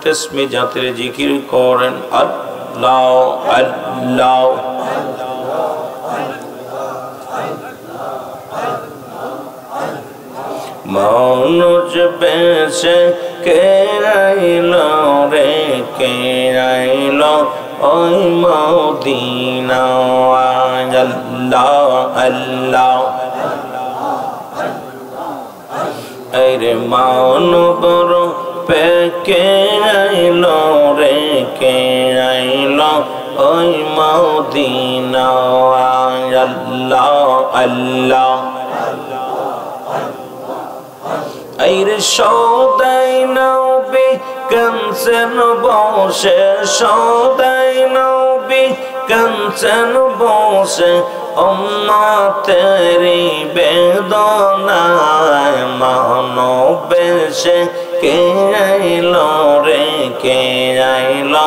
तस्मी जाते जिकिर करें अल्लाह अल्लाह मानुष बेसे के आइलो रे के आइलो ओय मदीना अल्लाह अल्लाह अरे मानव रो पे के आइलो रे के आइलो ओय मदीना अल्लाह अल्लाह अरे सौदाई नबी कंचन बसे सौदाई नबी कंचन बसे अम्मा तेरी बेदनाय मानो बेसे के आइलो रे के आइलो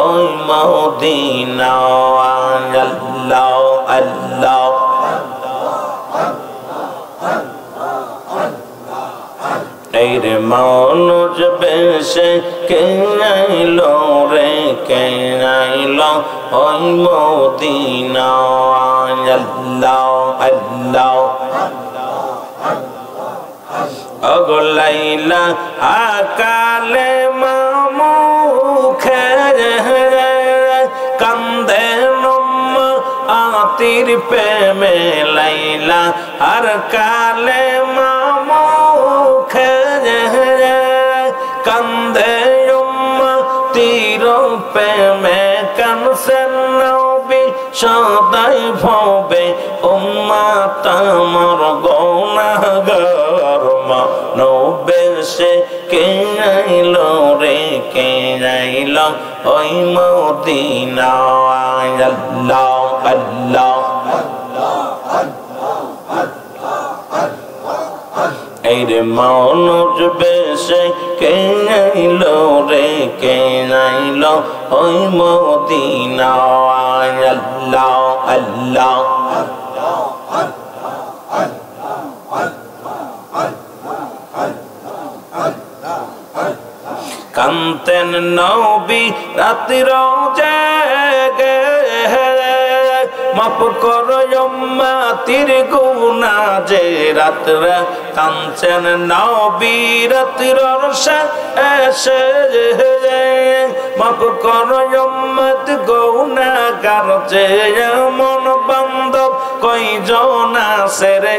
ओय मदीना अल्लाह अल्लाह तेरे मानुष बेसे के आइलो रे के आइलो ओय मदीना अल्लाह अल्लाह अगो लैला आकाले मुखे कंदे नुम आतिर पे में लैला हर काले मुखे कंदे तीरों पे में कंसे नबी सदाई भवे उम्मा तमर गुनाहगार मानो बेसे के आइलो रे के आइलो ओय मदीना अल्लाह अल्लाह अरे मानुष बेसे के आइलो रे के आइलो ओय मदीना अल्लाह अल्लाह कंतन नबी रातिर जागे माफ करो यम्मा तिर गुना जे रातरा कंचन नबी रातिर ऐसे माफ करो यम्मा गुना कर जे मन बांधव कोई जोना से रे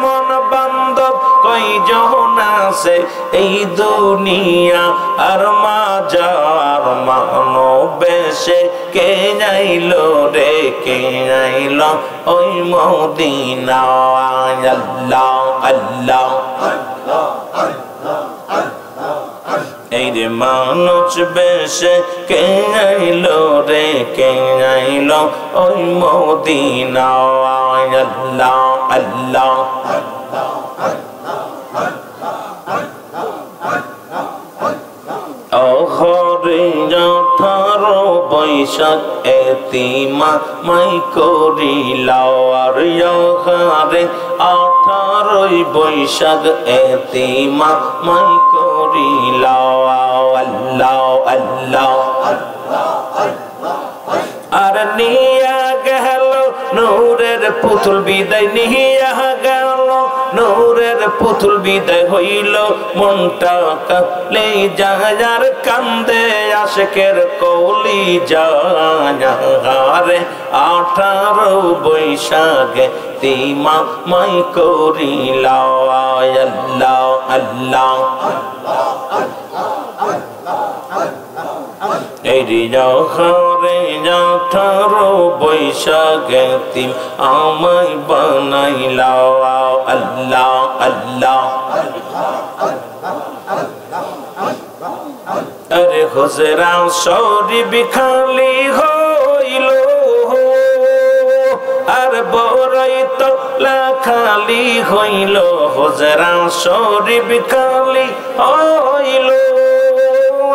मन बांधव कोई जोना से ए दुनिया আর মাজার মানো বেশে কে আইলো রে কে আইলো ওই মদিনা আল্লাহ আল্লাহ এই রে মানুষ বেশে কে আইলো রে কে আইলো ওই মদিনা আল্লাহ আল্লাহ अठारो बैशाख एतीमा माई करिलाओ आर यहारे 18 बैशाख एतीमा माई करिलाओ अल्लाह अल्लाह आर निया गेलो नूरेर पुतुल बिदाय निया गेलो नूरेर पुतुल बिदाय हইল মনটা কালে যার কান্দে আশিকের কলি যারে 18 বৈশাখে তিমা মাই করিলাও আল্লাহ আল্লাহ এরি যখরে 18 বৈশাখে তিম আমায় বানাইলাও আল্লাহ আল্লাহ अरे हुजरा शरीफ खाली हইল আর বড়ই তোলা খালি হইল हुजरा शरीफ खाली হইল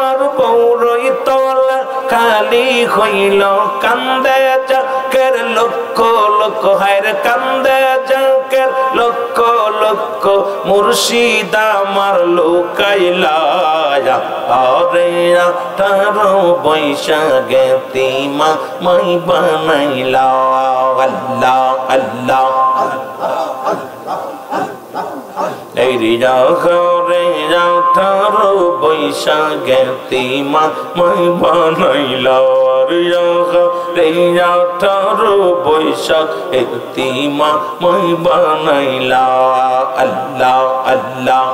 আর বড়ই তোলা খালি হইল কান্দে জাকের লক্ষ লক্ষ হায়রে কান্দে জাকের লক্ষ লক্ষ লক্ষ মুর্শিদ আমার লুকাইলা আরে 18 বৈশাখে তিমা মাই বানাইলা আল্লাহ আল্লাহ এই রিজা করে 18 বৈশাখে তিমা মাই বানাইলা রিজা করে 18 বৈশাখে তিমা মাই বানাইলা আল্লাহ আল্লাহ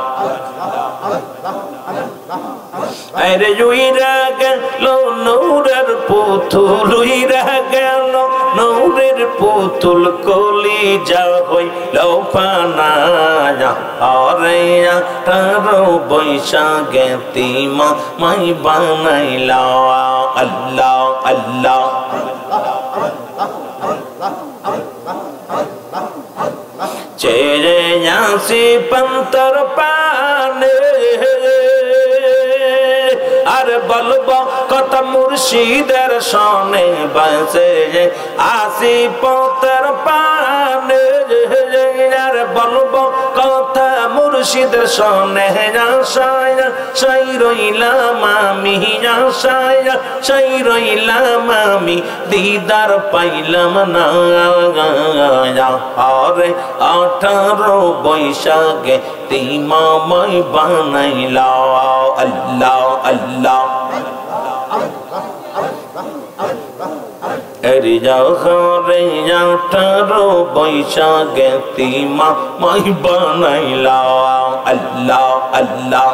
আরে উইরা গেল নূরের পুতুল উইরা গেল নূরের পুতুল কলিজা হইল ফানা আরে 18 বৈশাখে তিমা মাই বানাইলা আল্লাহ আল্লাহ চেয়ে আসি পন্তর পানে আর বলবো কত মুর্শিদের সনে বসে আসি পন্তর পানে আর বলবো কথা মুর্শিদের সনে সাই রইলাম আমি সাই রইলাম আমি দিদার পাইলাম না আরে 18 বৈশাখে তিমা মাই বানাইলা আল্লাহ আল্লাহ রিজা করে 18 বৈশাখে তিমা মাই বানাইলা আল্লাহ আল্লাহ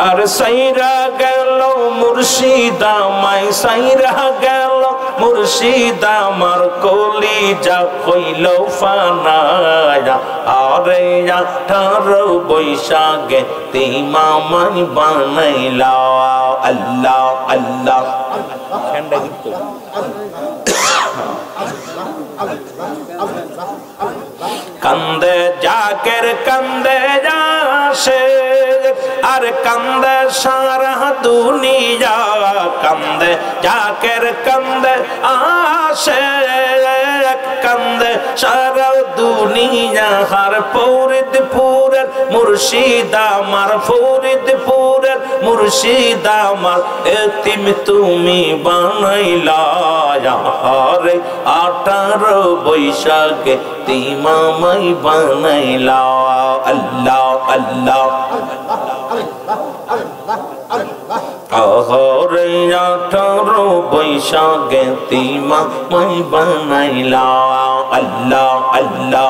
আর সাইরা গেল মুর্শিদ আমায় সাইরা গেল মুর্শিদ আমার কলিজা হইল ফানা আরে 18 বৈশাখে তিমা মাই বানাইলা আল্লাহ আল্লাহ কান্দে জাকের কান্দে যাসে আর কান্দে সারা দুনিয়া কান্দে জাকের কান্দে আসে কান্দে সারা দুনিয়া হার ফরিদপুরের মুর্শিদ আমার ফরিদপুরের মুর্শিদ আমার এতিম তুমি বানাইলা আরে 18 বৈশাখে তিমা মাই বানাইলা আল্লাহ আল্লাহ আরে 18 বৈশাখে তিমা মাই বানাইলা আল্লাহ আল্লাহ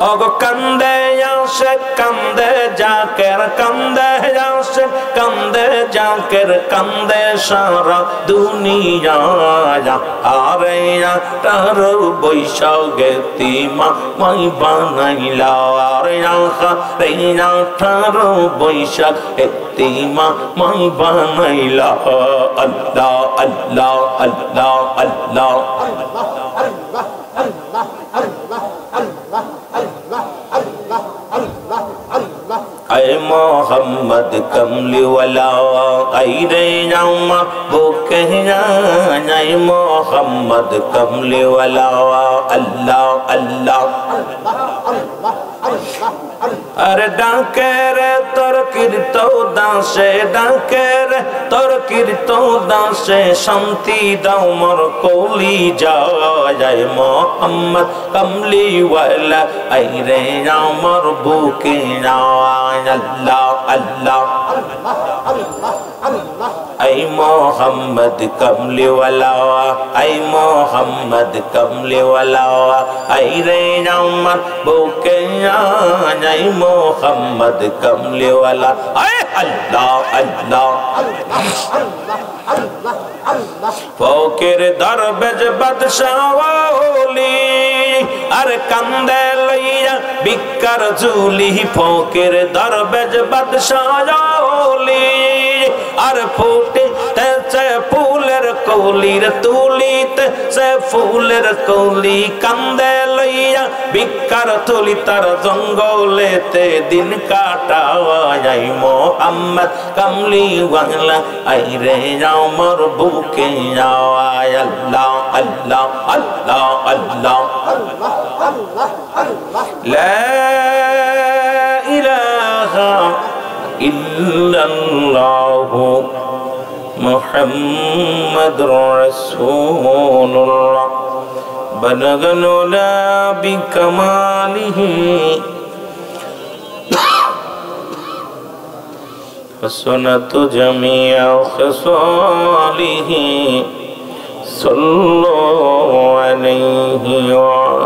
ওগো কান্দে আসে কান্দে জাকের কান্দে আসে কান্দে জাকের কান্দে সারা দুনিয়া আরে 18 বৈশাখে তিমা মাই বানাইলা আরে 18 বৈশাখে তিমা মাই বানাইলা আল্লাহ আল্লাহ আল্লাহ আল্লাহ ऐ मोहम्मद कमली वाला ऐ रे जामा वो कहना ऐ मोहम्मद कमली वाला अल्लाह अल्लाह अरे डाके रे तोर कीर्तो दासे डाके रे तोर कीर्तो दासे शांति दाओ मोर कोली जाए मोहम्मद कमली वाला ऐ रे जामर बुके अल्लाह अल्लाह ऐ मोहम्मद कमली वाला ऐ मोहम्मद कमली वाला ऐ रे जामर बुके ऐ मोहम्मद कमली वाला ऐ अल्लाह अल्लाह फकीर दरवेश बादशाह ओली अरे कंदे लैया बिकर झूली फकीर दरवेश बादशाह ओली अरे फूटे तेचे फूलेर को কলির তুলিতে সে ফুলের কলি কান্দে লইয়া ভিক্ষার থলি তার জঙ্গলেতে দিন কাটায় মোহাম্মদ কামলি ওয়ালা আইরে আমার বুকে আয় আল্লাহ আল্লাহ আল্লাহ আল্লাহ লা ইলাহা ইল্লাল্লাহু মুহাম্মাদুর রাসূলুল্লাহ বালাগাল উলা বিকামালিহি হাসানাতু জামিআ খিসালিহি সাল্লাল্লাহু আলাইহি ওয়া